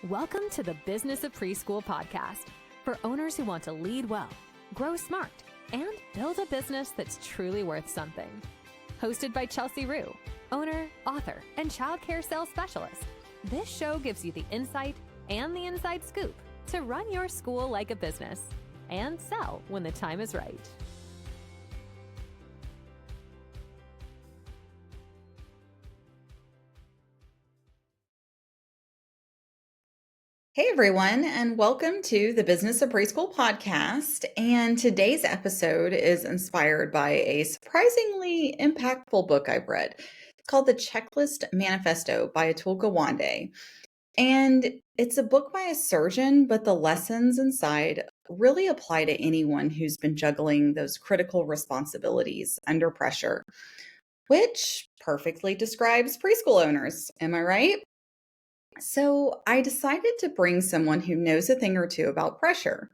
Welcome to the Business of Preschool podcast for owners who want to lead well, grow smart, and build a business that's truly worth something. Hosted by Chelsea Reue, owner, author, and childcare sales specialist. This show gives you the insight and the inside scoop to run your school like a business and sell when the time is right. Hey everyone, and welcome to the Business of Preschool podcast. And today's episode is inspired by a surprisingly impactful book I've read. It's called The Checklist Manifesto by Atul Gawande. And it's a book by a surgeon, but the lessons inside really apply to anyone who's been juggling those critical responsibilities under pressure, which perfectly describes preschool owners. Am I right? So I decided to bring someone who knows a thing or two about pressure,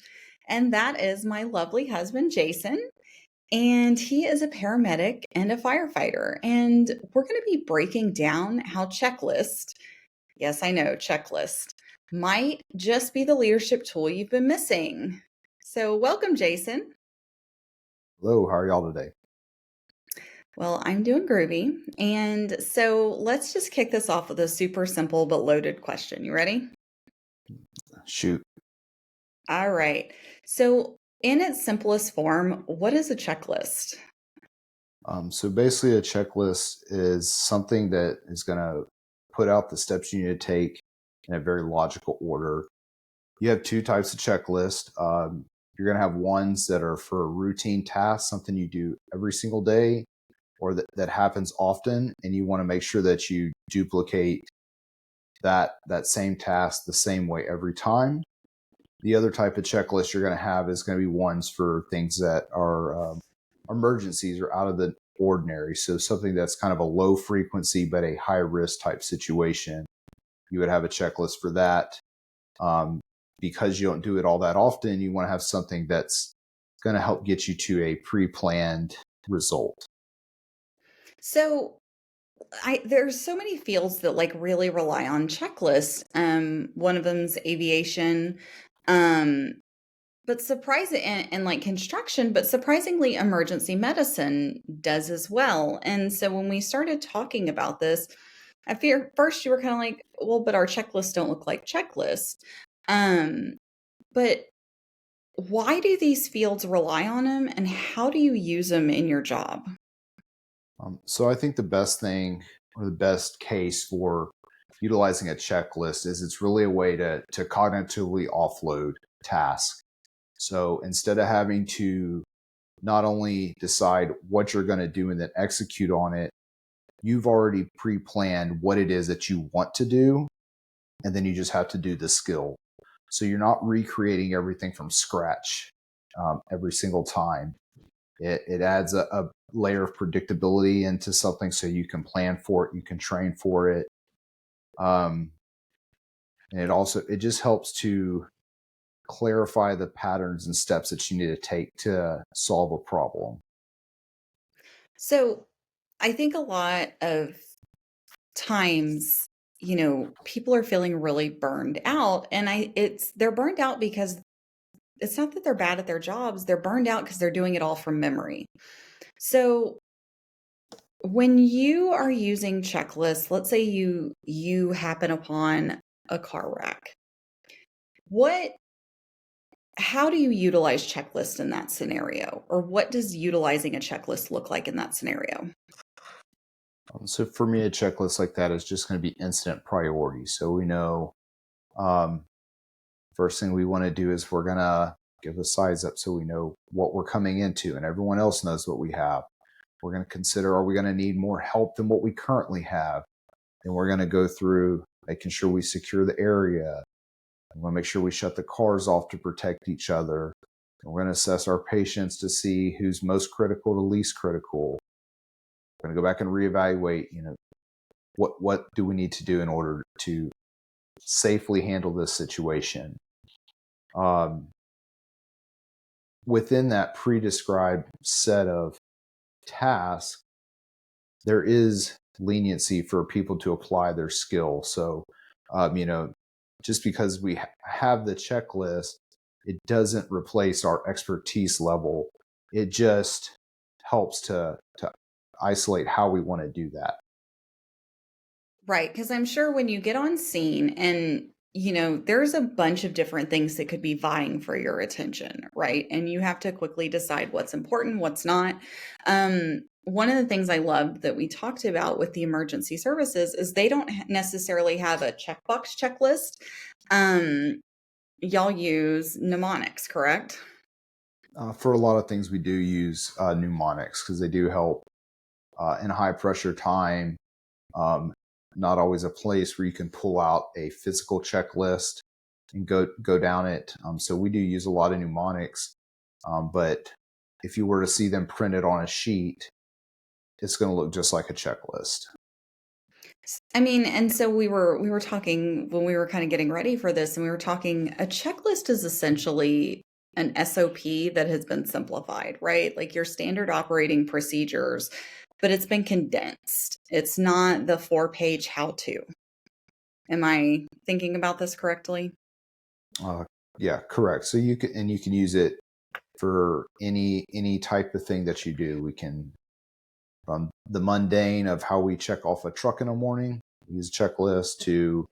and that is my lovely husband, Jason. And he is a paramedic and a firefighter. And we're going to be breaking down how checklist, yes, I know, checklist, might just be the leadership tool you've been missing. So welcome, Jason. Hello, how are y'all today? Well, I'm doing groovy. And so let's just kick this off with a super simple but loaded question. You ready? Shoot. All right. So, in its simplest form, what is a checklist? So basically, a checklist is something that is going to put out the steps you need to take in a very logical order. You have two types of checklist. You're going to have ones that are for routine tasks, something you do every single day, or that happens often, and you want to make sure that you duplicate that same task the same way every time. The other type of checklist you're going to have is going to be ones for things that are emergencies or out of the ordinary. So something that's kind of a low frequency but a high risk type situation. You would have a checklist for that. Because you don't do it all that often, you want to have something that's going to help get you to a pre-planned result. So, there's so many fields that really rely on checklists. One of them's aviation, but surprising and like construction, but surprisingly, emergency medicine does as well. And so when we started talking about this, I fear first you were kind of like, well, but our checklists don't look like checklists. But why do these fields rely on them, and how do you use them in your job? So I think the best thing or the best case for utilizing a checklist is it's really a way to cognitively offload tasks. So instead of having to not only decide what you're going to do and then execute on it, you've already pre-planned what it is that you want to do, and then you just have to do the skill. So you're not recreating everything from scratch every single time. It adds a layer of predictability into something so you can plan for it, you can train for it. And it just helps to clarify the patterns and steps that you need to take to solve a problem. So I think a lot of times, people are feeling really burned out, and they're burned out because it's not that they're bad at their jobs. They're burned out because they're doing it all from memory. So when you are using checklists, let's say you happen upon a car wreck, how do you utilize checklists in that scenario? Or what does utilizing a checklist look like in that scenario? So for me, a checklist like that is just going to be incident priority. So we know first thing we want to do is we're going to give a size up so we know what we're coming into and everyone else knows what we have. We're going to consider, are we going to need more help than what we currently have? And we're going to go through making sure we secure the area. We want to make sure we shut the cars off to protect each other. And we're going to assess our patients to see who's most critical to least critical. We're going to go back and reevaluate, what do we need to do in order to safely handle this situation. Within that pre-described set of tasks, there is leniency for people to apply their skill. So, just because we have the checklist, it doesn't replace our expertise level. It just helps to isolate how we want to do that. Right. Because I'm sure when you get on scene and, there's a bunch of different things that could be vying for your attention, right? And you have to quickly decide what's important, what's not. One of the things I love that we talked about with the emergency services is they don't necessarily have a checkbox checklist. Y'all use mnemonics, correct? For a lot of things, we do use mnemonics because they do help in high pressure time. Not always a place where you can pull out a physical checklist and go down it. So we do use a lot of mnemonics, but if you were to see them printed on a sheet, it's going to look just like a checklist. I mean, and so we were talking when we were kind of getting ready for this, and we were talking, a checklist is essentially an SOP that has been simplified, right? Like your standard operating procedures, but it's been condensed. It's not the 4-page how-to. Am I thinking about this correctly? Yeah, correct. So you can use it for any type of thing that you do. We can, from the mundane of how we check off a truck in the morning, use a checklist, to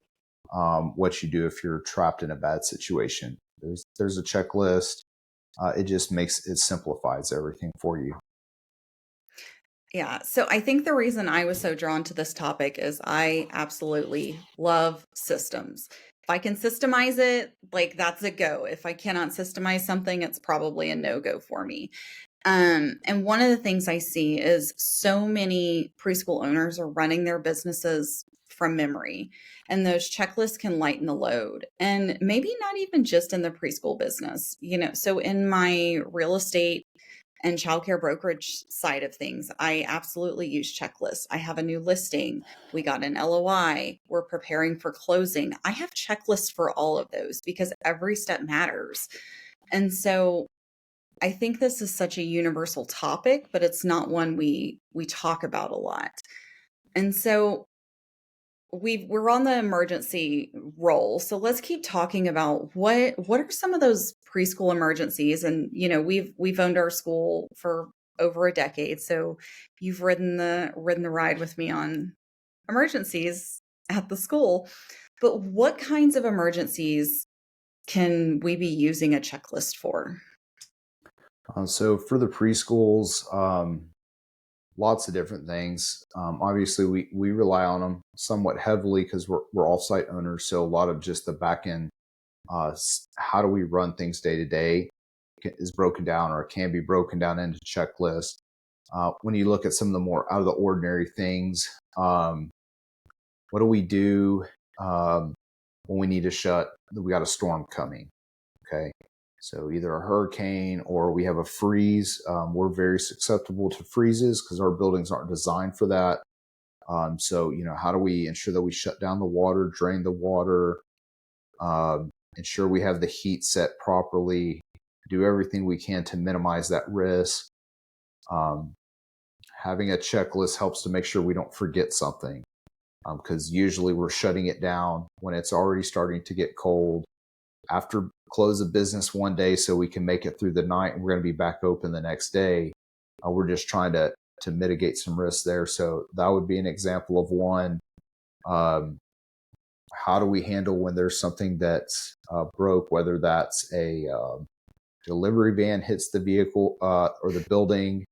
what you do if you're trapped in a bad situation. There's a checklist. It simplifies everything for you. Yeah. So I think the reason I was so drawn to this topic is I absolutely love systems. If I can systemize it, like that's a go. If I cannot systemize something, it's probably a no-go for me. And one of the things I see is so many preschool owners are running their businesses from memory, and those checklists can lighten the load. And maybe not even just in the preschool business, so in my real estate and childcare brokerage side of things, I absolutely use checklists. I have a new listing. We got an LOI. We're preparing for closing. I have checklists for all of those because every step matters. And so I think this is such a universal topic, but it's not one we talk about a lot. And so we're on the emergency roll. So let's keep talking about what are some of those preschool emergencies. And we've owned our school for over a decade. So you've ridden the ride with me on emergencies at the school. But what kinds of emergencies can we be using a checklist for? So for the preschools, lots of different things. Obviously, we rely on them somewhat heavily because we're offsite owners. So a lot of just the back end, how do we run things day to day, is broken down, or it can be broken down into checklists. When you look at some of the more out of the ordinary things, what do we do when we need to shut? We got a storm coming. Okay. So either a hurricane or we have a freeze. We're very susceptible to freezes because our buildings aren't designed for that. So, how do we ensure that we shut down the water, drain the water, ensure we have the heat set properly, do everything we can to minimize that risk. Having a checklist helps to make sure we don't forget something, because usually we're shutting it down when it's already starting to get cold. After close of business one day so we can make it through the night and we're going to be back open the next day. We're just trying to mitigate some risks there. So that would be an example of one. How do we handle when there's something that's broke, whether that's a delivery van hits the vehicle or the building,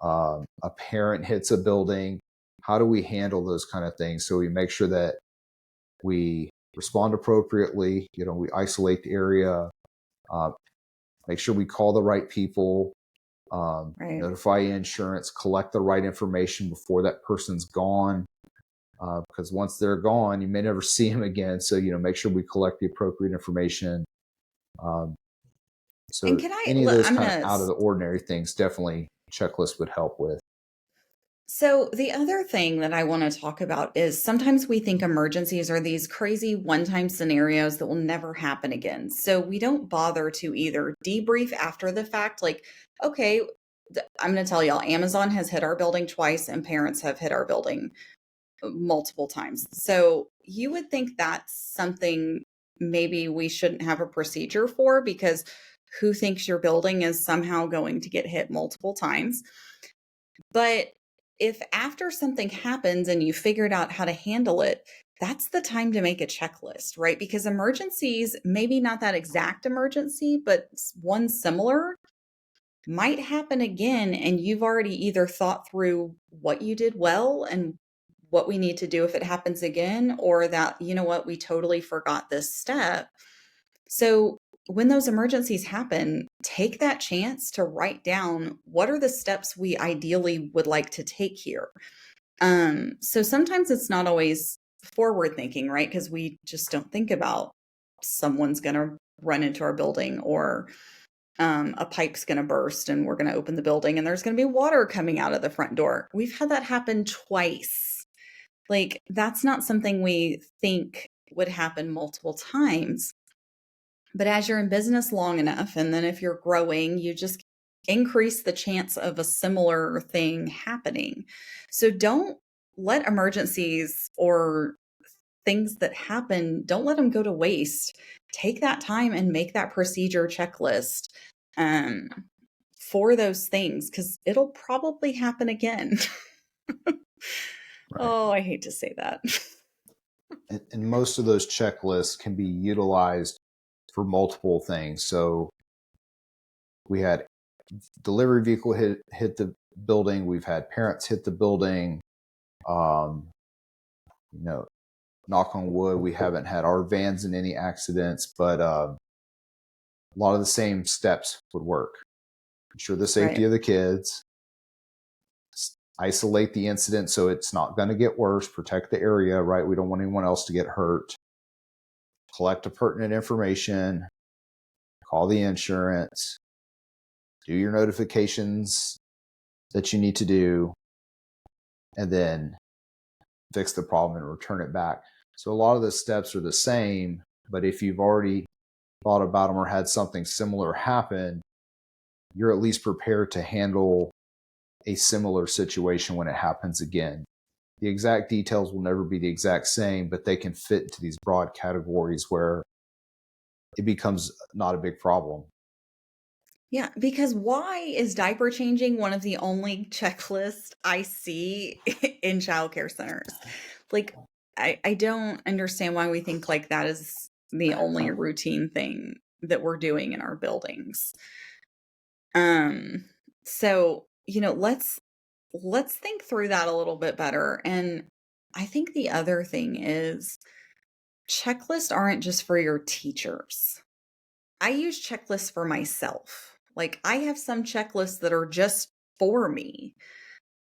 a parent hits a building? How do we handle those kind of things so we make sure that we respond appropriately? We isolate the area, make sure we call the right people, Right. notify insurance, collect the right information before that person's gone. Because once they're gone, you may never see them again. So, make sure we collect the appropriate information. So And any of those kind of out of the ordinary things, definitely checklist would help with. So the other thing that I want to talk about is sometimes we think emergencies are these crazy one-time scenarios that will never happen again. So we don't bother to either debrief after the fact, like, okay, I'm going to tell y'all, Amazon has hit our building twice and parents have hit our building multiple times. So you would think that's something maybe we shouldn't have a procedure for, because who thinks your building is somehow going to get hit multiple times? But if after something happens and you figured out how to handle it, that's the time to make a checklist, right? Because emergencies, maybe not that exact emergency, but one similar might happen again. And you've already either thought through what you did well and what we need to do if it happens again, or that, you know what, we totally forgot this step. So when those emergencies happen, take that chance to write down what are the steps we ideally would like to take here. So sometimes it's not always forward thinking, right? Because we just don't think about someone's going to run into our building, or a pipe's going to burst and we're going to open the building and there's going to be water coming out of the front door. We've had that happen twice. Like, that's not something we think would happen multiple times. But as you're in business long enough, and then if you're growing, you just increase the chance of a similar thing happening. So don't let emergencies or things that happen, don't let them go to waste. Take that time and make that procedure checklist for those things, because it'll probably happen again. Right. Oh, I hate to say that. And most of those checklists can be utilized for multiple things. So we had delivery vehicle hit the building. We've had parents hit the building. Knock on wood, we haven't had our vans in any accidents, but a lot of the same steps would work. Ensure the safety Right. of the kids, isolate the incident so it's not going to get worse, protect the area, right? We don't want anyone else to get hurt. Collect the pertinent information, call the insurance, do your notifications that you need to do, and then fix the problem and return it back. So a lot of the steps are the same, but if you've already thought about them or had something similar happen, you're at least prepared to handle a similar situation when it happens again. The exact details will never be the exact same, but they can fit into these broad categories where it becomes not a big problem. Yeah, because why is diaper changing one of the only checklists I see in childcare centers? Like, I don't understand why we think like that is the only routine thing that we're doing in our buildings. So, let's think through that a little bit better. And I think the other thing is, checklists aren't just for your teachers. I use checklists for myself. Like, I have some checklists that are just for me,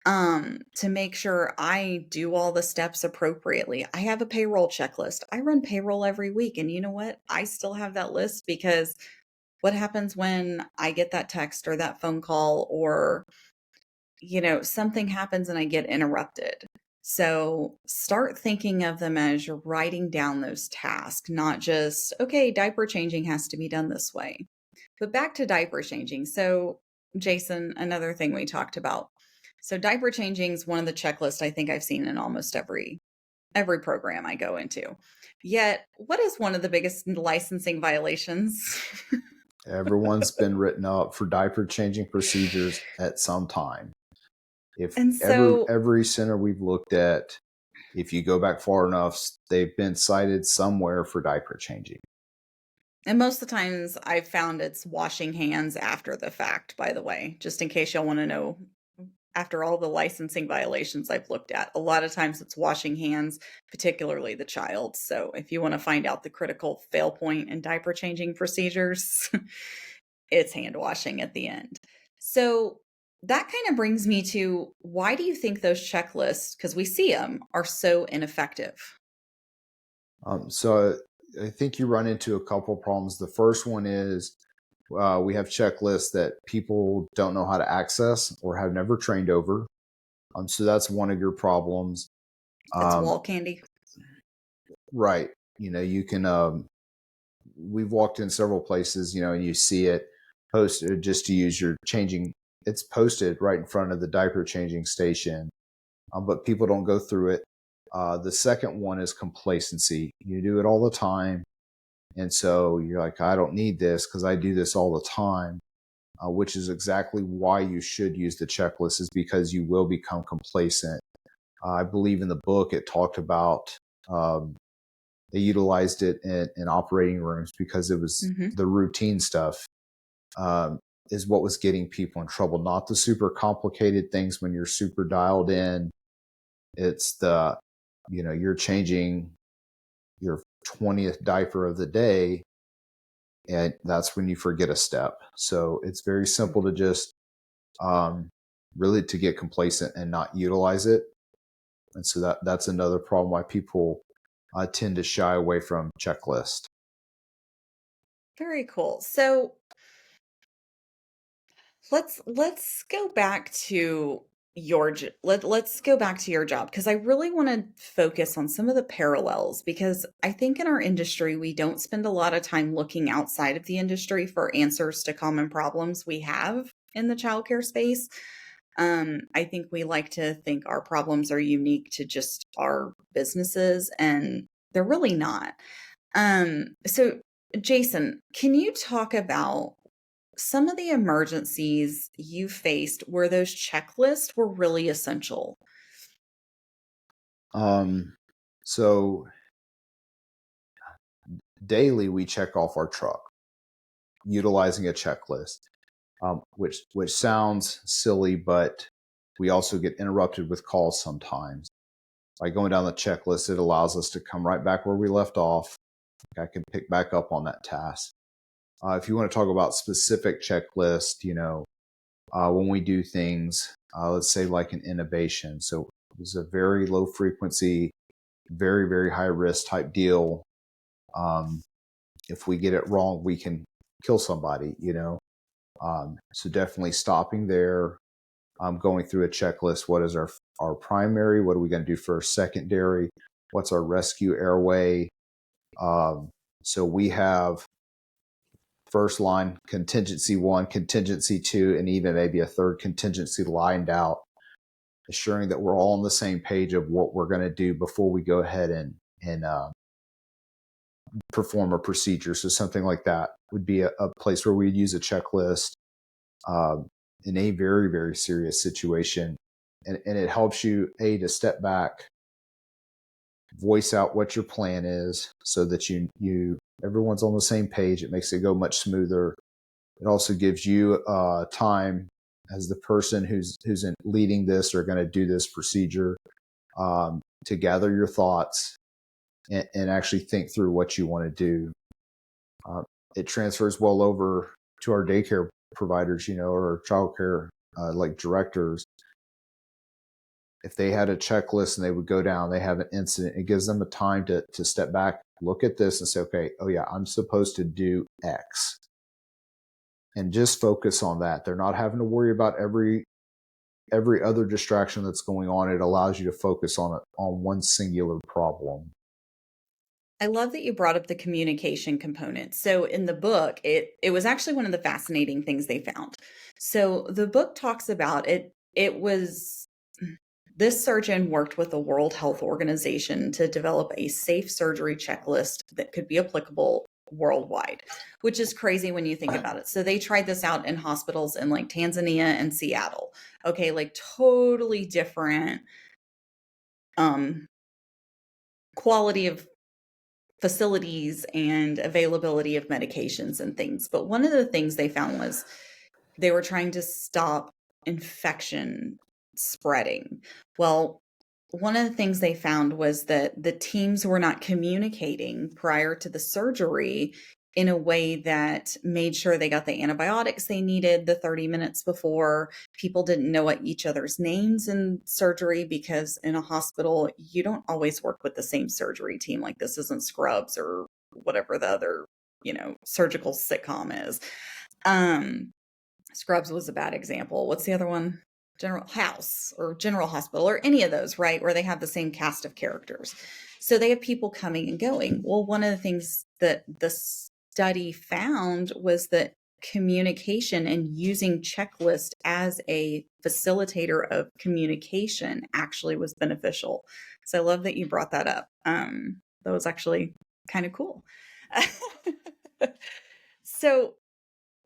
to make sure I do all the steps appropriately. I have a payroll checklist. I run payroll every week, and you know what? I still have that list, because what happens when I get that text or that phone call, or something happens and I get interrupted? So start thinking of them as you're writing down those tasks, not just, okay, diaper changing has to be done this way. But back to diaper changing. So, Jason, another thing we talked about. So diaper changing is one of the checklists I think I've seen in almost every program I go into. Yet, what is one of the biggest licensing violations? Everyone's been written up for diaper changing procedures at some time. If And so, every center we've looked at, if you go back far enough, they've been cited somewhere for diaper changing. and most of the times I've found it's washing hands after the fact, by the way, just in case y'all want to know. After all the licensing violations I've looked at, a lot of times it's washing hands, particularly the child. So if you want to find out the critical fail point in diaper changing procedures, it's hand washing at the end. So that kind of brings me to, why do you think those checklists, because we see them, are so ineffective? So I think you run into a couple problems. The first one is we have checklists that people don't know how to access or have never trained over. So that's one of your problems. It's wall candy. Right. You can, we've walked in several places, and you see it posted just to use your changing. It's posted right in front of the diaper changing station, but people don't go through it. The second one is complacency. You do it all the time. And so you're like, I don't need this because I do this all the time, which is exactly why you should use the checklist, is because you will become complacent. I believe in the book it talked about they utilized it in operating rooms because it was the routine stuff is what was getting people in trouble, not the super complicated things when you're super dialed in. It's the, you're changing your 20th diaper of the day, and that's when you forget a step. So it's very simple to just really to get complacent and not utilize it. And so that's another problem why people tend to shy away from checklist. Very cool. So let's go back to let's go back to your job, because I really want to focus on some of the parallels, because I think in our industry we don't spend a lot of time looking outside of the industry for answers to common problems we have in the childcare space. I think we like to think our problems are unique to just our businesses, and they're really not. So Jason, can you talk about some of the emergencies you faced where those checklists were really essential? So daily we check off our truck utilizing a checklist, which sounds silly, but we also get interrupted with calls sometimes. By going down the checklist, it allows us to come right back where we left off. I can pick back up on that task. If you want to talk about specific checklist, when we do things, let's say like an intubation. So it's a very low frequency, very, very high risk type deal. If we get it wrong, we can kill somebody, so definitely stopping there, going through a checklist. What is our primary? What are we going to do for secondary? What's our rescue airway? So we have first line, contingency 1, contingency 2, and even maybe a third contingency lined out, assuring that we're all on the same page of what we're going to do before we go ahead and perform a procedure. So something like that would be a place where we'd use a checklist in a very, very serious situation. And it helps you, to step back, voice out what your plan is so that everyone's on the same page. It makes it go much smoother. It also gives you time as the person who's leading this or going to do this procedure to gather your thoughts and actually think through what you want to do. It transfers well over to our daycare providers, or childcare like directors. If they had a checklist and they would go down, they have an incident, it gives them a time to step back, look at this and say, okay, oh yeah, I'm supposed to do X. And just focus on that. They're not having to worry about every other distraction that's going on. It allows you to focus on one singular problem. I love that you brought up the communication component. So in the book, it was actually one of the fascinating things they found. So the book talks about it. This surgeon worked with the World Health Organization to develop a safe surgery checklist that could be applicable worldwide, which is crazy when you think about it. So they tried this out in hospitals in like Tanzania and Seattle. Okay, like totally different quality of facilities and availability of medications and things. But one of the things they found was they were trying to stop infection spreading. Well, one of the things they found was that the teams were not communicating prior to the surgery in a way that made sure they got the antibiotics they needed the 30 minutes before. People didn't know what each other's names in surgery, because in a hospital, you don't always work with the same surgery team. Like, this isn't Scrubs or whatever the other, surgical sitcom is. Scrubs was a bad example. What's the other one? General House or General Hospital or any of those, right? Where they have the same cast of characters. So they have people coming and going. Well, one of the things that the study found was that communication and using checklist as a facilitator of communication actually was beneficial. So I love that you brought that up. That was actually kind of cool. So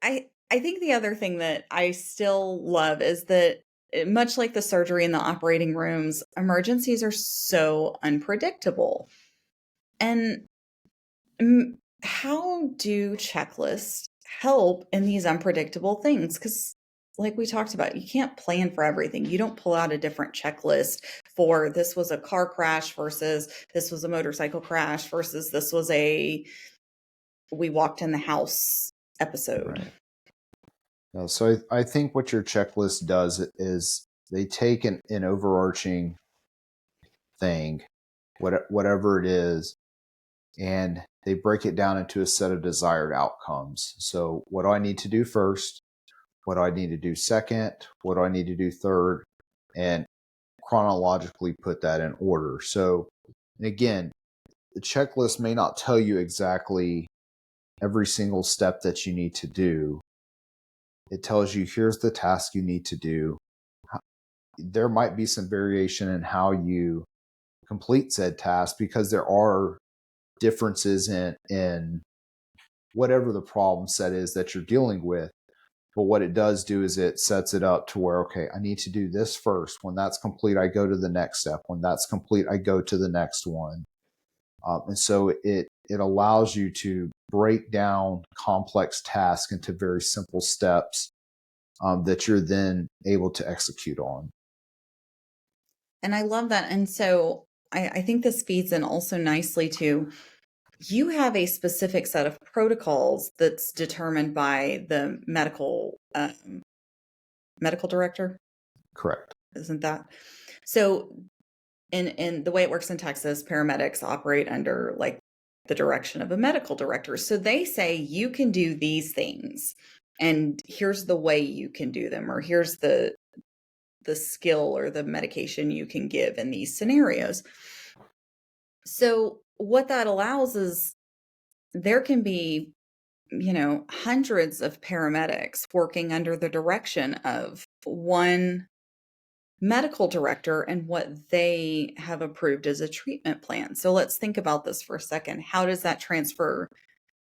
I think the other thing that I still love is that much like the surgery in the operating rooms, emergencies are so unpredictable. And how do checklists help in these unpredictable things? Because, like we talked about, you can't plan for everything. You don't pull out a different checklist for this was a car crash versus this was a motorcycle crash versus this was a we walked in the house episode. Right. So I think what your checklist does is they take an overarching thing, whatever it is, and they break it down into a set of desired outcomes. So what do I need to do first? What do I need to do second? What do I need to do third? And chronologically put that in order. So, and again, the checklist may not tell you exactly every single step that you need to do. It tells you here's the task you need to do. There might be some variation in how you complete said task because there are differences in whatever the problem set is that you're dealing with. But what it does do is it sets it up to where, okay, I need to do this first. When that's complete, I go to the next step. When that's complete, I go to the next one. And so it allows you to break down complex tasks into very simple steps that you're then able to execute on. And I love that. And so I think this feeds in also nicely to you have a specific set of protocols that's determined by the medical director. Correct. Isn't that? So in the way it works in Texas, paramedics operate under like the direction of a medical director. So they say you can do these things and here's the way you can do them, or here's the skill or the medication you can give in these scenarios. So what that allows is there can be, hundreds of paramedics working under the direction of one medical director and what they have approved as a treatment plan. So let's think about this for a second. How does that transfer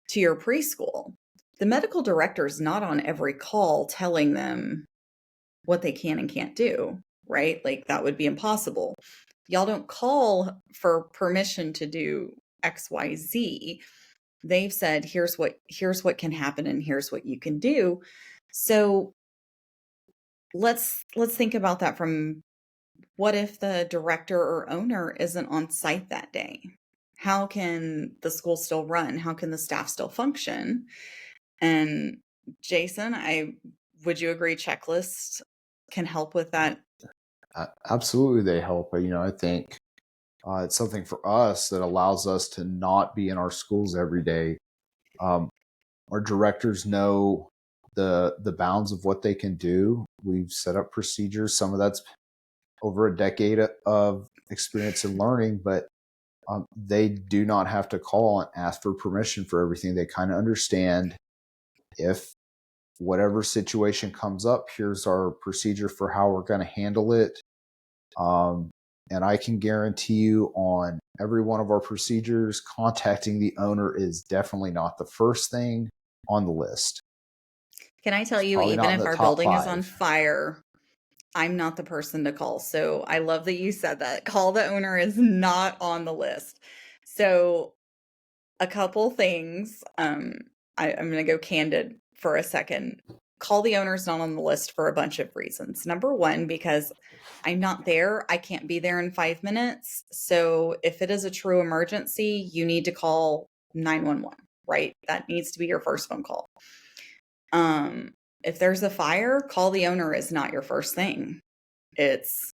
to your preschool? The medical director is not on every call telling them what they can and can't do, right? Like that would be impossible. Y'all don't call for permission to do XYZ. They've said, here's what can happen and here's what you can do. So let's think about that from what if the director or owner isn't on site that day? How can the school still run? How can the staff still function? And Jason, would you agree checklists can help with that? Absolutely, they help. I think it's something for us that allows us to not be in our schools every day. Our directors know the bounds of what they can do. We've set up procedures. Some of that's over a decade of experience and learning, but they do not have to call and ask for permission for everything. They kind of understand if whatever situation comes up, here's our procedure for how we're going to handle it. And I can guarantee you on every one of our procedures, contacting the owner is definitely not the first thing on the list. Can I tell you, even if our building is on fire, I'm not the person to call. So I love that you said that. Call the owner is not on the list. So a couple things. I'm going to go candid for a second. Call the owner is not on the list for a bunch of reasons. Number one, because I'm not there. I can't be there in 5 minutes. So if it is a true emergency, you need to call 911, right? That needs to be your first phone call. If there's a fire, call the owner is not your first thing. It's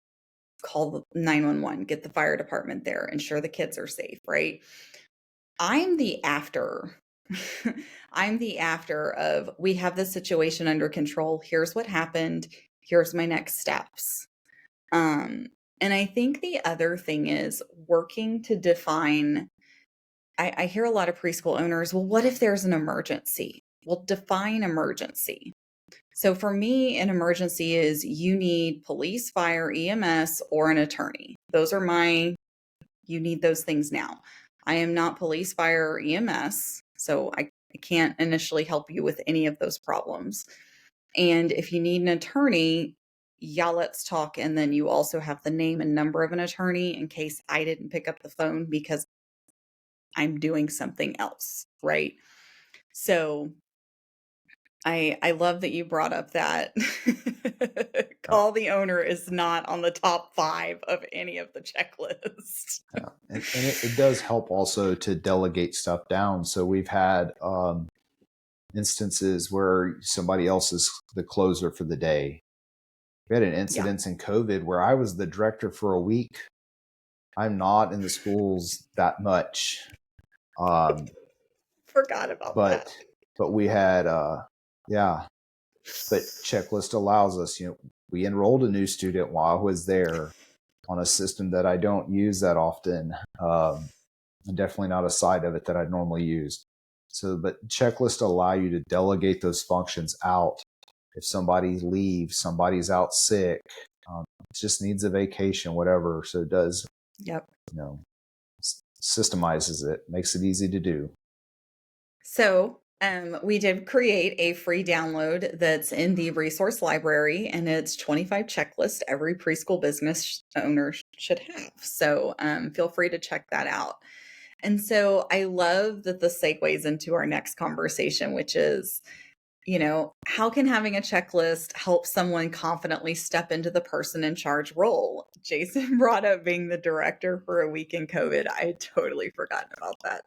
call 911, get the fire department there, ensure the kids are safe, right? I'm the after. I'm the after of we have this situation under control. Here's what happened. Here's my next steps. And I think the other thing is working to define. I hear a lot of preschool owners, well, what if there's an emergency? Well, define emergency. So for me, an emergency is you need police, fire, EMS, or an attorney. Those are you need those things now. I am not police, fire, or EMS. So I can't initially help you with any of those problems. And if you need an attorney, yeah, let's talk. And then you also have the name and number of an attorney in case I didn't pick up the phone because I'm doing something else, right? So I love that you brought up that Yeah. call the owner is not on the top 5 of any of the checklists. Yeah. And it does help also to delegate stuff down. So we've had instances where somebody else is the closer for the day. We had an Yeah, incident in COVID where I was the director for a week. I'm not in the schools that much. forgot about But that. we had yeah, but checklist allows us, we enrolled a new student while I was there on a system that I don't use that often. And definitely not a side of it that I'd normally use. So, but checklists allow you to delegate those functions out. If somebody leaves, somebody's out sick, just needs a vacation, whatever. So it does, Yep. Systemizes it, makes it easy to do. So, we did create a free download that's in the resource library, and it's 25 checklists every preschool business owner should have. So, feel free to check that out. And so I love that this segues into our next conversation, which is, how can having a checklist help someone confidently step into the person in charge role? Jason brought up being the director for a week in COVID. I had totally forgotten about that.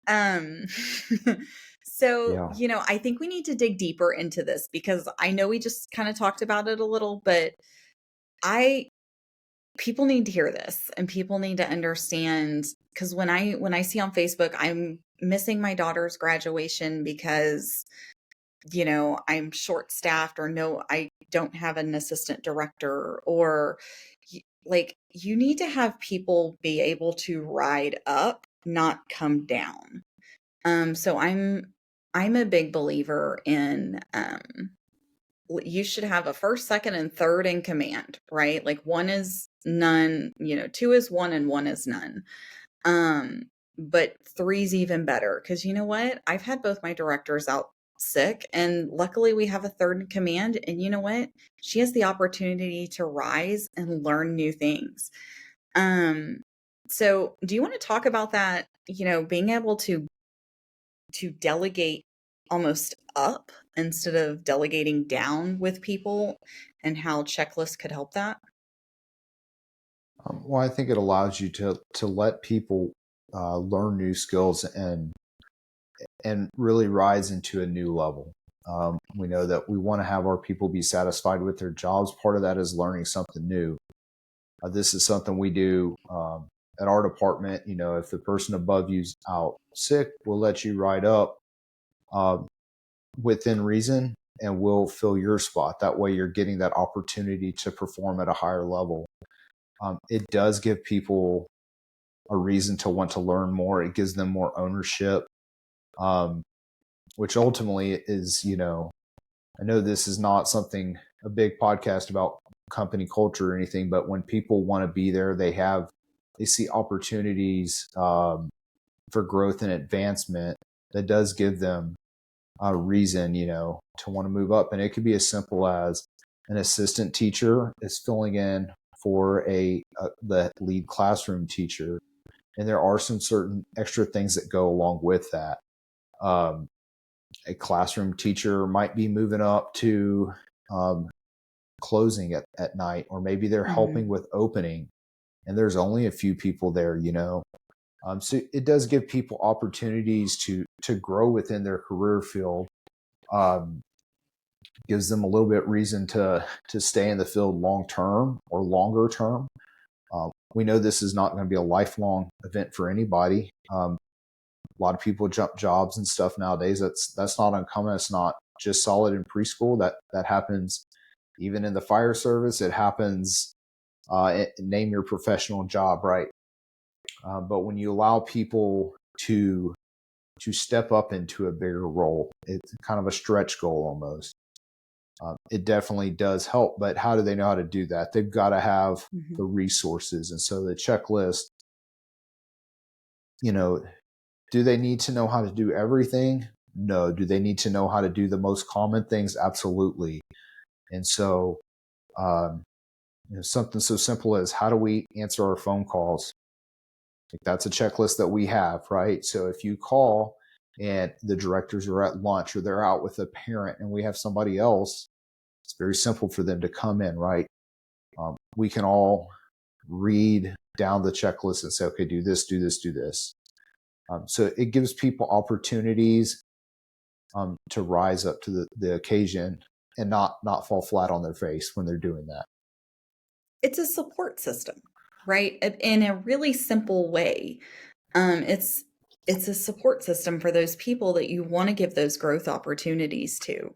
Um, so, Yeah. I think we need to dig deeper into this because I know we just kind of talked about it a little, but people need to hear this and people need to understand because when I see on Facebook I'm missing my daughter's graduation because I'm short staffed or no I don't have an assistant director or like you need to have people be able to ride up, not come down. So I'm a big believer in you should have a first, second, and third in command, right? Like one is none, two is one and one is none. Um, but three's even better because you know what? I've had both my directors out sick, and luckily we have a third in command. And you know what? She has the opportunity to rise and learn new things. Um, so do you want to talk about that? Being able to delegate almost up instead of delegating down with people and how checklists could help that? Well, I think it allows you to let people learn new skills and really rise into a new level. We know that we want to have our people be satisfied with their jobs. Part of that is learning something new. This is something we do at our department. If the person above you's out sick, we'll let you ride up uh, within reason, and we'll fill your spot. That way, you're getting that opportunity to perform at a higher level. It does give people a reason to want to learn more. It gives them more ownership, which ultimately is, I know this is not a big podcast about company culture or anything, but when people want to be there, they see opportunities for growth and advancement. That does give them a reason, to want to move up. And it could be as simple as an assistant teacher is filling in for the lead classroom teacher. And there are some certain extra things that go along with that. A classroom teacher might be moving up to closing at night, or maybe they're helping with opening and there's only a few people there, so it does give people opportunities to grow within their career field. Gives them a little bit reason to stay in the field long term or longer term. We know this is not going to be a lifelong event for anybody. A lot of people jump jobs and stuff nowadays. That's not uncommon. It's not just solid in preschool. That happens even in the fire service. It happens. Name your professional job, right? But when you allow people to step up into a bigger role, it's kind of a stretch goal almost. It definitely does help, but how do they know how to do that? They've got to have the resources. And so the checklist, Do they need to know how to do everything? No. Do they need to know how to do the most common things? Absolutely. And so, something so simple as how do we answer our phone calls? Like, that's a checklist that we have, right? So if you call and the directors are at lunch or they're out with a parent and we have somebody else, it's very simple for them to come in, right? We can all read down the checklist and say, okay, do this, do this, do this. So it gives people opportunities to rise up to the occasion and not fall flat on their face when they're doing that. It's a support system, right? In a really simple way. It's a support system for those people that you want to give those growth opportunities to.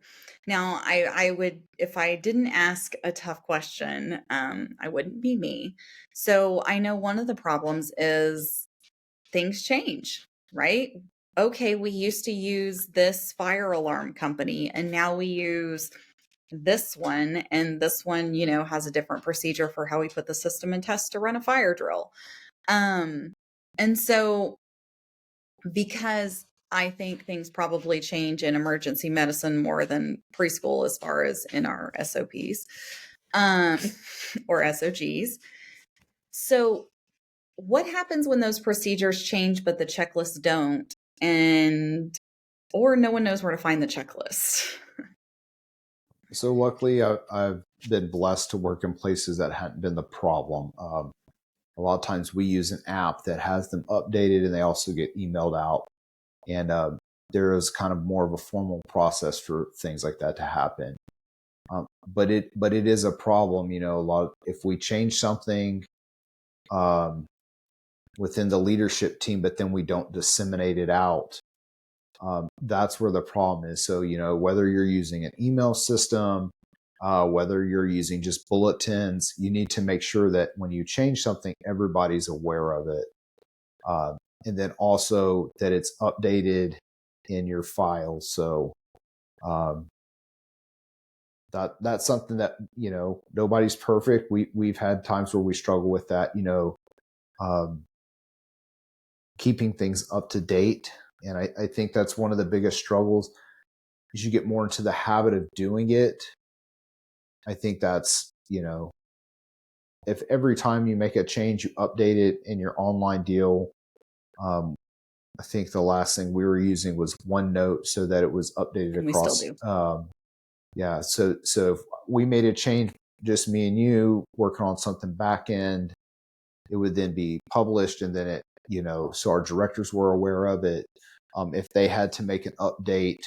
Now, I would, if I didn't ask a tough question, I wouldn't be me. So I know one of the problems is things change, right? Okay, we used to use this fire alarm company and now we use this one, and this one, has a different procedure for how we put the system in test to run a fire drill. And so because I think things probably change in emergency medicine more than preschool as far as in our SOPs, or SOGs. So what happens when those procedures change, but the checklists don't, or no one knows where to find the checklist? So luckily, I've been blessed to work in places that hadn't been the problem. A lot of times we use an app that has them updated and they also get emailed out. And there is kind of more of a formal process for things like that to happen. But it is a problem, if we change something within the leadership team, but then we don't disseminate it out, that's where the problem is. So, whether you're using an email system, whether you're using just bulletins, you need to make sure that when you change something, everybody's aware of it. And then also that it's updated in your files. So that's something that, nobody's perfect. We've had times where we struggle with that, keeping things up to date. And I think that's one of the biggest struggles. As you get more into the habit of doing it, I think that's, if every time you make a change, you update it in your online deal. I think the last thing we were using was OneNote so that it was updated And across. we still do. Yeah. So if we made a change, just me and you working on something back end, it would then be published, and then it, so our directors were aware of it. If they had to make an update,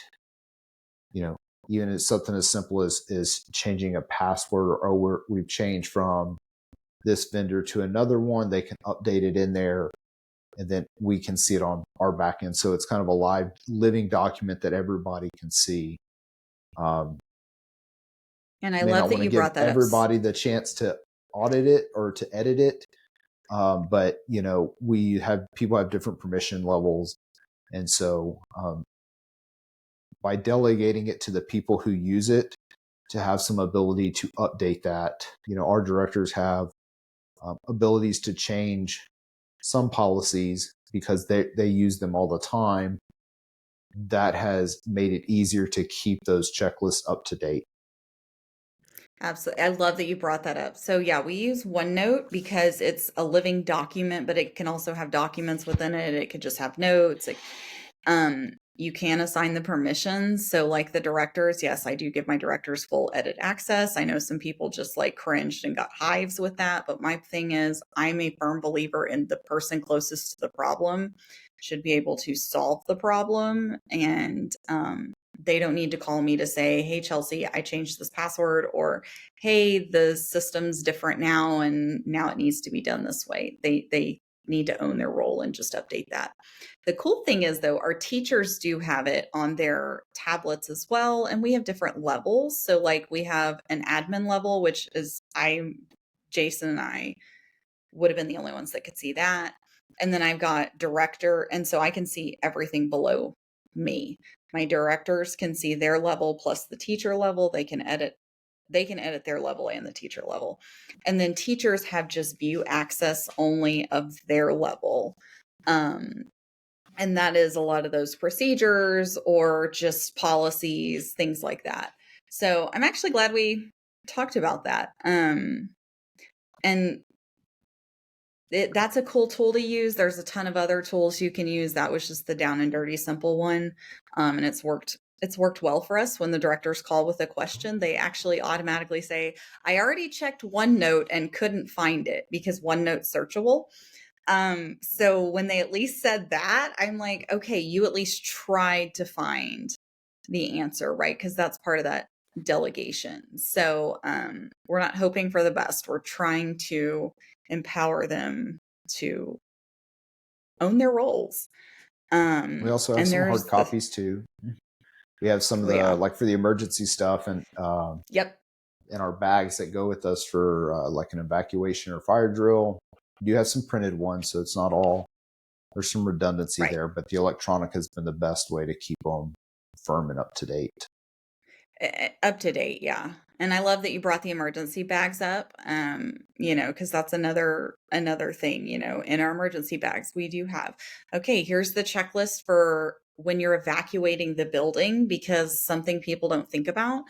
even as something as simple as changing a password, or we've changed from this vendor to another one, they can update it in there, and then we can see it on our back end. So it's kind of a live living document that everybody can see. And I love that you brought that up. Everybody the chance to audit it or to edit it. But people have different permission levels. And so by delegating it to the people who use it to have some ability to update that, our directors have abilities to change some policies because they use them all the time. That has made it easier to keep those checklists up to date. Absolutely. I love that you brought that up. So yeah, we use OneNote because it's a living document, but it can also have documents within it. It could just have notes. You can assign the permissions. So like the directors, yes, I do give my directors full edit access. I know some people just like cringed and got hives with that. But my thing is, I'm a firm believer in the person closest to the problem should be able to solve the problem. And they don't need to call me to say, hey, Chelsea, I changed this password, or hey, the system's different now and now it needs to be done this way. They need to own their role and just update that. The cool thing is, though, our teachers do have it on their tablets as well, and we have different levels. So like we have an admin level, which is Jason and I would have been the only ones that could see that. And then I've got director, and so I can see everything below me. My directors can see their level plus the teacher level. They can edit their level and the teacher level. And then teachers have just view access only of their level. And that is a lot of those procedures or just policies, things like that. So I'm actually glad we talked about that. And that's a cool tool to use. There's a ton of other tools you can use. That was just the down and dirty simple one. And it's worked well for us. When the directors call with a question, they actually automatically say, I already checked OneNote and couldn't find it, because OneNote's searchable. So when they at least said that, I'm like, okay, you at least tried to find the answer, right? Because that's part of that delegation. So we're not hoping for the best. We're trying to empower them to own their roles. We also have And some hard there's copies too. We have some of the, yeah. like for the emergency stuff, and Yep. in our bags that go with us for like an evacuation or fire drill. We do have some printed ones, so it's not all, there's some redundancy Right. there, but the electronic has been the best way to keep them firm and up to date. Up to date, yeah. And I love that you brought the emergency bags up, because that's another thing, in our emergency bags, we do have, okay, here's the checklist for when you're evacuating the building, because something people don't think about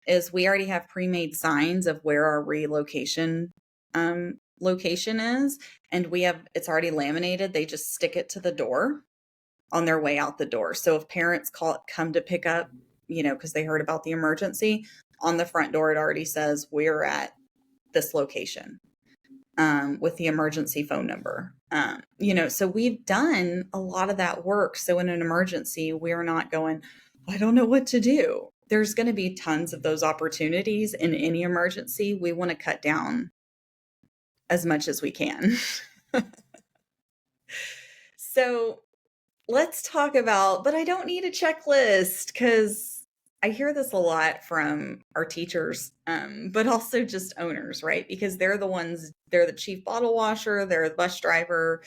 is we already have pre-made signs of where our relocation location is, and it's already laminated. They just stick it to the door on their way out the door. So if parents come to pick up, because they heard about the emergency, on the front door, it already says we're at this location with the emergency phone number. So we've done a lot of that work. So in an emergency, we're not going, I don't know what to do. There's going to be tons of those opportunities in any emergency. We want to cut down as much as we can. So let's talk about, but I don't need a checklist, because I hear this a lot from our teachers, but also just owners, right? Because they're the chief bottle washer, they're the bus driver,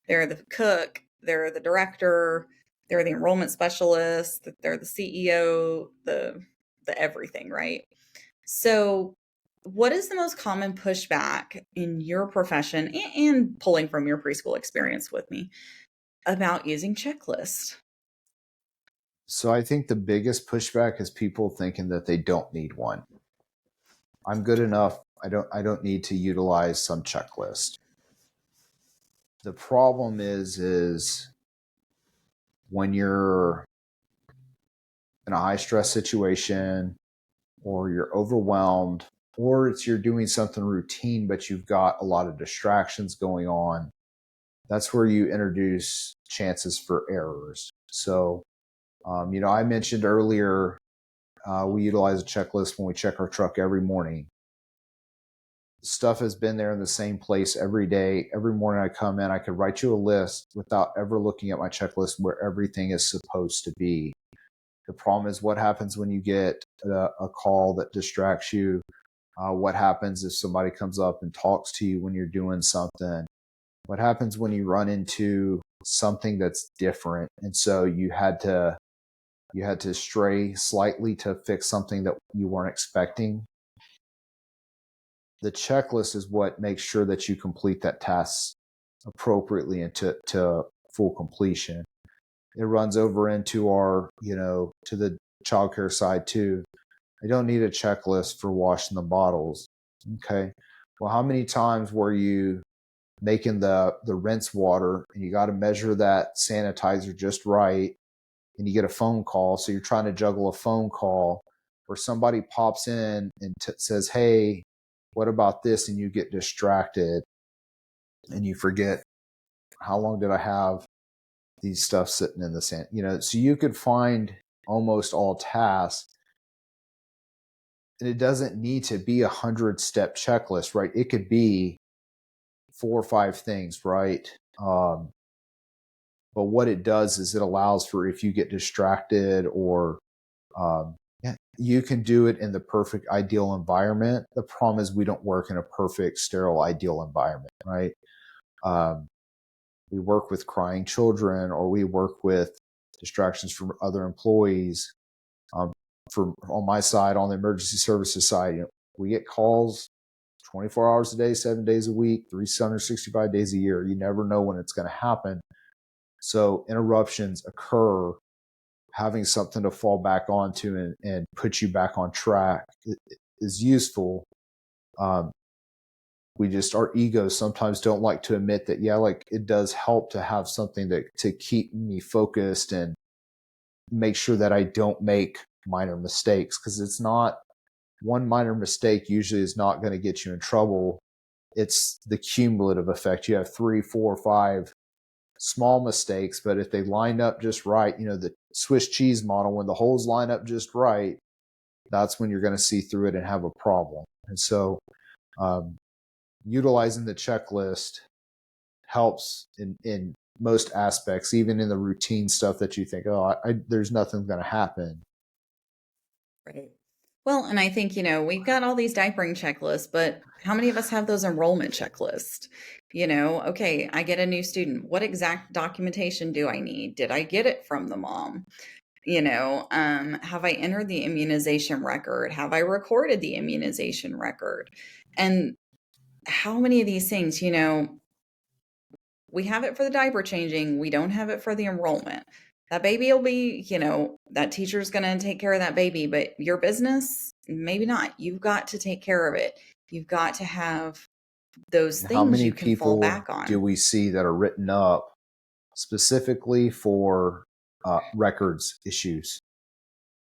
they're the cook, they're the director, they're the enrollment specialist, they're the CEO, the everything, right? So what is the most common pushback in your profession, and pulling from your preschool experience with me, about using checklists? So I think the biggest pushback is people thinking that they don't need one. I'm good enough. I don't need to utilize some checklist. The problem is when you're in a high stress situation, or you're overwhelmed, or you're doing something routine, but you've got a lot of distractions going on. That's where you introduce chances for errors. So, I mentioned earlier, we utilize a checklist when we check our truck every morning. Stuff has been there in the same place every day. Every morning I come in, I could write you a list without ever looking at my checklist where everything is supposed to be. The problem is, what happens when you get a call that distracts you? What happens if somebody comes up and talks to you when you're doing something? What happens when you run into something that's different? And so you had to stray slightly to fix something that you weren't expecting. The checklist is what makes sure that you complete that task appropriately and to full completion. It runs over into our, to the childcare side too. I don't need a checklist for washing the bottles. Okay. Well, how many times were you making the rinse water, and you got to measure that sanitizer just right, and you get a phone call? So you're trying to juggle a phone call, or somebody pops in and says, hey, what about this? And you get distracted and you forget, how long did I have these stuff sitting in the sand? So you could find almost all tasks. And it doesn't need to be 100-step checklist, right? It could be 4 or 5 things, right? But what it does is it allows for, if you get distracted, or you can do it in the perfect ideal environment. The problem is we don't work in a perfect, sterile, ideal environment, right? We work with crying children, or we work with distractions from other employees. On my side, on the emergency services side, we get calls 24 hours a day, 7 days a week, 365 days a year. You never know when it's going to happen. So interruptions occur. Having something to fall back onto and put you back on track is useful. We just, our egos sometimes don't like to admit that, yeah, like it does help to have something to keep me focused and make sure that I don't make minor mistakes, because it's not, one minor mistake usually is not going to get you in trouble. It's the cumulative effect. You have 3, 4, 5 small mistakes, but if they line up just right, the Swiss cheese model, when the holes line up just right, that's when you're going to see through it and have a problem. And so utilizing the checklist helps in most aspects, even in the routine stuff that you think, oh, there's nothing going to happen. Right. Well, and I think, we've got all these diapering checklists, but how many of us have those enrollment checklists? Okay, I get a new student. What exact documentation do I need? Did I get it from the mom? Have I entered the immunization record? Have I recorded the immunization record? And how many of these things, we have it for the diaper changing, we don't have it for the enrollment. That baby will be, that teacher's going to take care of that baby, but your business, maybe not. You've got to take care of it. You've got to have those And how things many you can fall people back on. do we see that are written up specifically for records issues?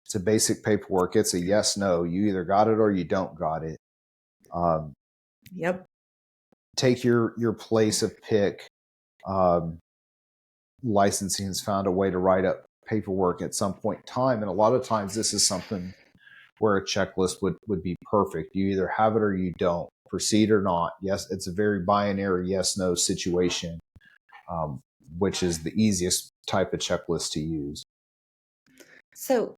It's a basic paperwork. It's a yes, no. You either got it or you don't got it. Yep. Take your place of pick. Licensing has found a way to write up paperwork at some point in time. And a lot of times this is something where a checklist would be perfect. You either have it or you don't. Proceed or not. Yes, it's a very binary yes-no situation, which is the easiest type of checklist to use. So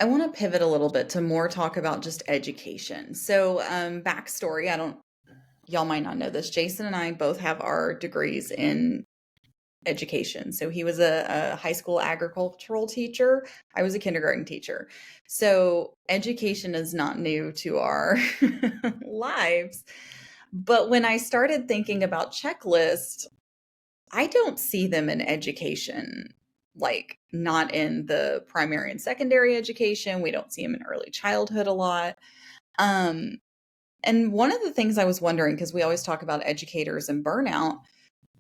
I want to pivot a little bit to more talk about just education. So backstory, y'all might not know this. Jason and I both have our degrees in education. So he was a high school agricultural teacher. I was a kindergarten teacher. So education is not new to our lives. But when I started thinking about checklists, I don't see them in education, like not in the primary and secondary education. We don't see them in early childhood a lot. And one of the things I was wondering, because we always talk about educators and burnout,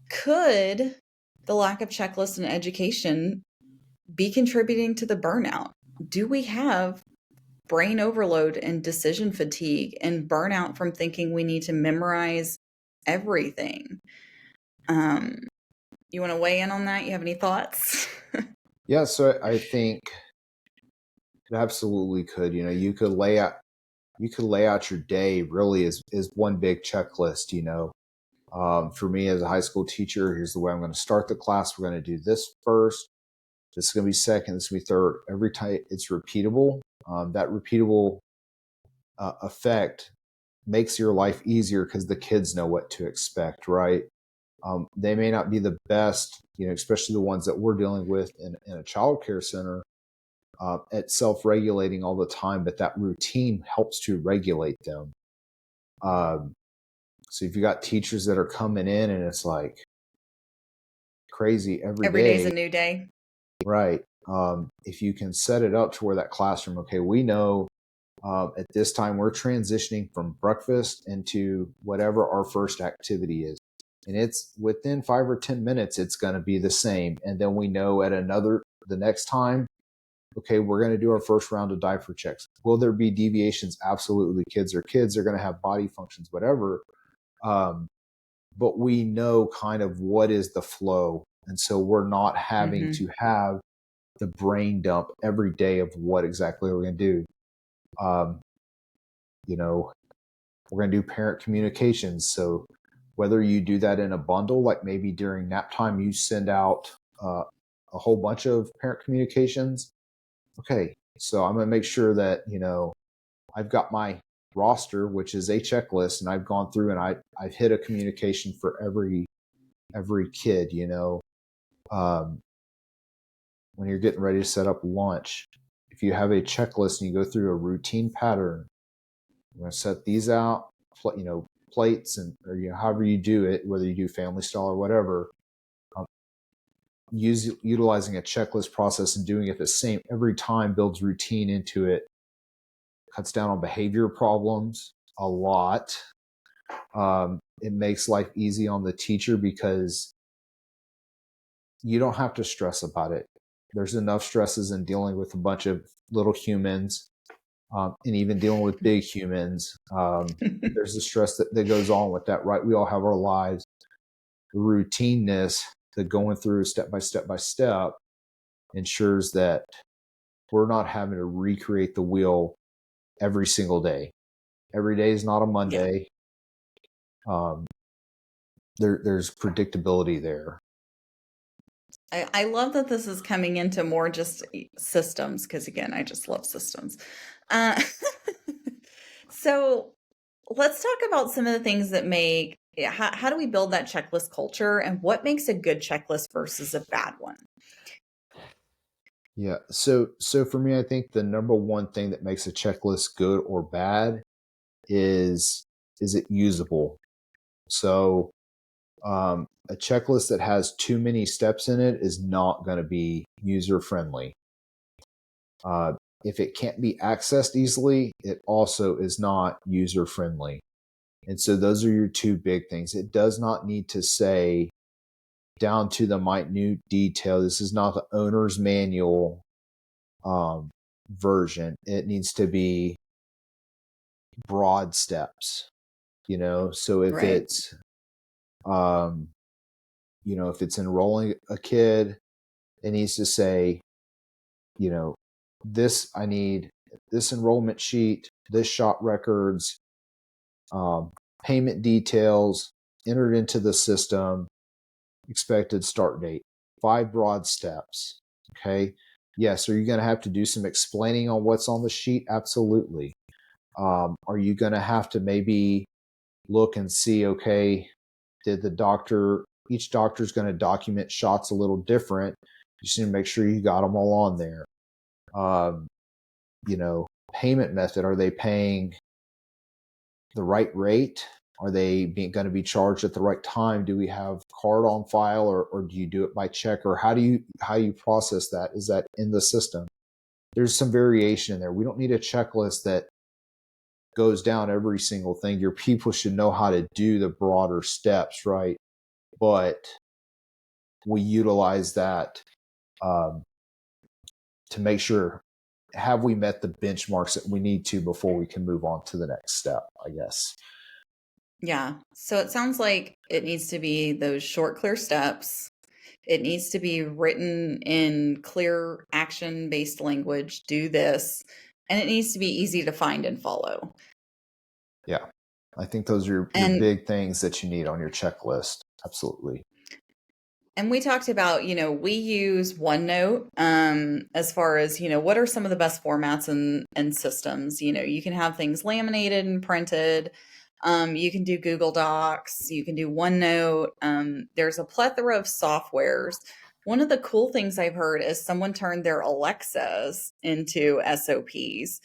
could the lack of checklists in education be contributing to the burnout? Do we have brain overload and decision fatigue and burnout from thinking we need to memorize everything? You want to weigh in on that? You have any thoughts? Yeah, so I think it absolutely could. You could lay out your day really as one big checklist. For me as a high school teacher, here's the way I'm going to start the class. We're going to do this first. This is going to be second. This is going to be third. Every time it's repeatable. That repeatable effect makes your life easier because the kids know what to expect, right? They may not be the best, especially the ones that we're dealing with in a child care center at self-regulating all the time, but that routine helps to regulate them. So if you got teachers that are coming in and it's like crazy every Every day, day's a new day. right? If you can set it up to where that classroom, okay, we know at this time we're transitioning from breakfast into whatever our first activity is. And it's within 5 or 10 minutes, it's going to be the same. And then we know the next time, okay, we're going to do our first round of diaper checks. Will there be deviations? Absolutely. Kids are kids. They're going to have body functions, whatever. But we know kind of what is the flow. And so we're not having to have the brain dump every day of what exactly we're going to do. We're going to do parent communications. So whether you do that in a bundle, like maybe during nap time, you send out a whole bunch of parent communications. Okay, so I'm going to make sure that, I've got my roster, which is a checklist, and I've gone through and I've hit a communication for every kid, when you're getting ready to set up lunch. If you have a checklist and you go through a routine pattern, I'm going to set these out, plates or however you do it, whether you do family style or whatever. utilizing a checklist process and doing it the same every time builds routine into it, cuts down on behavior problems a lot. It makes life easy on the teacher because you don't have to stress about it. There's enough stresses in dealing with a bunch of little humans, and even dealing with big humans. There's the stress that goes on with that, right? We all have our lives. The routineness, the going through step by step by step, ensures that we're not having to recreate the wheel every single day. Every day is not a Monday. Yeah. There's predictability there. I love that this is coming into more just systems, because again, I just love systems. So let's talk about some of the things that make, how do we build that checklist culture, and what makes a good checklist versus a bad one? Yeah. So for me, I think the number one thing that makes a checklist good or bad is it usable? So a checklist that has too many steps in it is not going to be user friendly. If it can't be accessed easily, it also is not user friendly. And so those are your two big things. It does not need to say down to the minute detail. This is not the owner's manual version. It needs to be broad steps, so if Right. it's if it's enrolling a kid, it needs to say, I need this enrollment sheet, this shot records, payment details entered into the system, expected start date, 5 broad steps. Okay. Yes. Are you going to have to do some explaining on what's on the sheet? Absolutely. Are you going to have to maybe look and see, okay, each doctor's going to document shots a little different. You just need to make sure you got them all on there. Payment method, are they paying the right rate? Are they going to be charged at the right time? Do we have card on file, or do you do it by check, or how do you process that? Is that in the system? There's some variation in there. We don't need a checklist that goes down every single thing. Your people should know how to do the broader steps, right? But we utilize that to make sure, have we met the benchmarks that we need to before we can move on to the next step, I guess. Yeah. So it sounds like it needs to be those short, clear steps. It needs to be written in clear action-based language. Do this. And it needs to be easy to find and follow. Yeah. I think those are your big things that you need on your checklist. Absolutely. And we talked about, we use OneNote as far as, what are some of the best formats and systems. You can have things laminated and printed. You can do Google Docs. You can do OneNote. There's a plethora of softwares. One of the cool things I've heard is someone turned their Alexas into SOPs.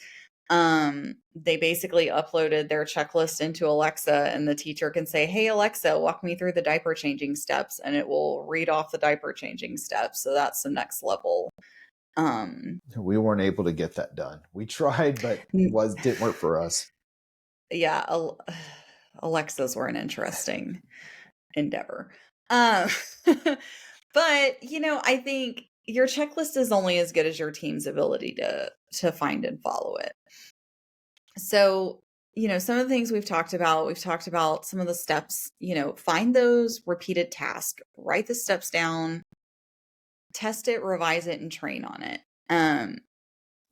They basically uploaded their checklist into Alexa, and the teacher can say, "Hey, Alexa, walk me through the diaper changing steps," and it will read off the diaper changing steps. So that's the next level. We weren't able to get that done. We tried, but it didn't work for us. Yeah. Alexas were an interesting endeavor. But, I think your checklist is only as good as your team's ability to find and follow it. So, some of the things we've talked about some of the steps, find those repeated tasks, write the steps down, test it, revise it, and train on it. And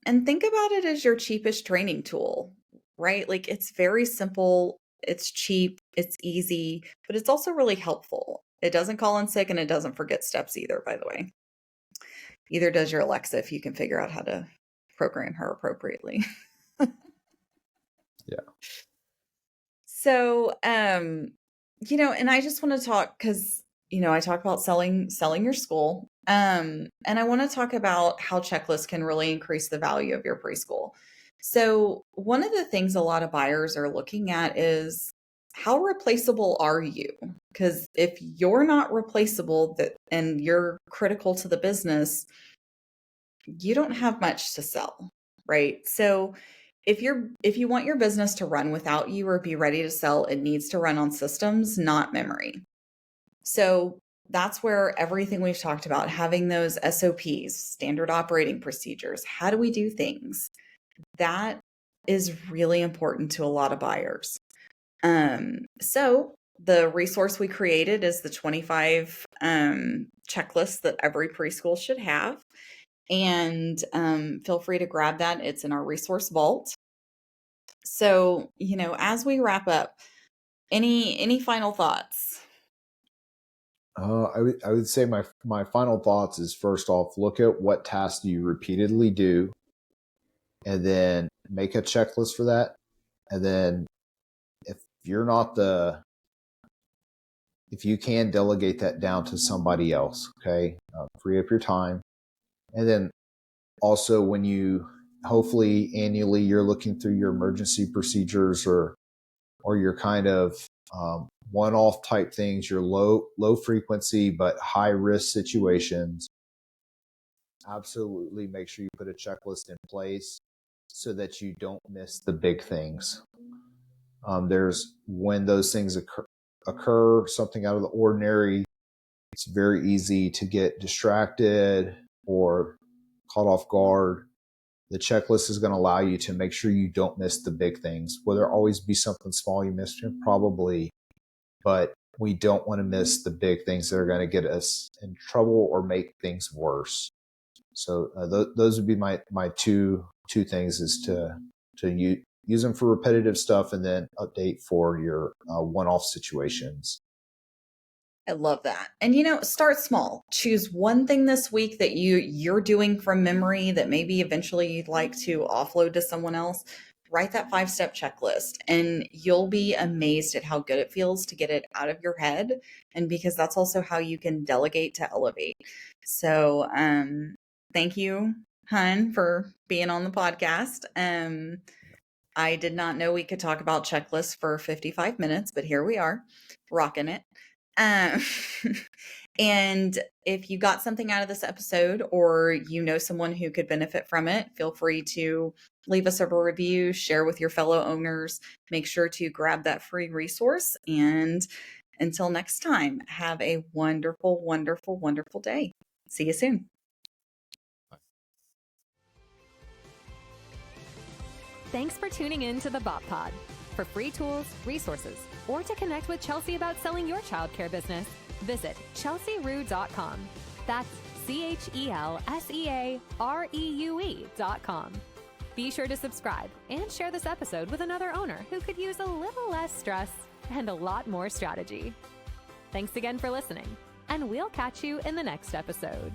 think about it as your cheapest training tool, right? Like, it's very simple, it's cheap, it's easy, but it's also really helpful. It doesn't call in sick, and it doesn't forget steps either, by the way. Either does your Alexa if you can figure out how to program her appropriately. Yeah. So, and I just want to talk because, I talk about selling your school. And I want to talk about how checklists can really increase the value of your preschool. So one of the things a lot of buyers are looking at is, how replaceable are you? because if you're not replaceable and you're critical to the business, you don't have much to sell, right? So if you want your business to run without you or be ready to sell, it needs to run on systems, not memory. So that's where everything we've talked about, having those SOPs, standard operating procedures, how do we do things? That is really important to a lot of buyers. So the resource we created is the 25 checklist that every preschool should have. And feel free to grab that. It's in our resource vault. So, as we wrap up, any final thoughts? I would say my final thoughts is, first off, look at what tasks you repeatedly do, and then make a checklist for that. And then if you can delegate that down to somebody else, okay, free up your time. And then also, when hopefully annually you're looking through your emergency procedures or your kind of one-off type things, your low frequency but high risk situations, absolutely make sure you put a checklist in place so that you don't miss the big things. When those things occur, something out of the ordinary, it's very easy to get distracted or caught off guard. The checklist is going to allow you to make sure you don't miss the big things. Will there always be something small you missed? Probably, but we don't want to miss the big things that are going to get us in trouble or make things worse. So those would be my two things, is to use them for repetitive stuff and then update for your one-off situations. I love that. And start small. Choose one thing this week that you're doing from memory that maybe eventually you'd like to offload to someone else. Write that 5-step checklist and you'll be amazed at how good it feels to get it out of your head. And because that's also how you can delegate to elevate. So thank you, Hun, for being on the podcast. I did not know we could talk about checklists for 55 minutes, but here we are, rocking it. And if you got something out of this episode or someone who could benefit from it, feel free to leave us a review, share with your fellow owners, make sure to grab that free resource. And until next time, have a wonderful, wonderful, wonderful day. See you soon. Thanks for tuning in to the BOP Pod. For free tools, resources, or to connect with Chelsea about selling your childcare business, visit chelseareue.com. That's CHELSEAREUE.com. Be sure to subscribe and share this episode with another owner who could use a little less stress and a lot more strategy. Thanks again for listening, and we'll catch you in the next episode.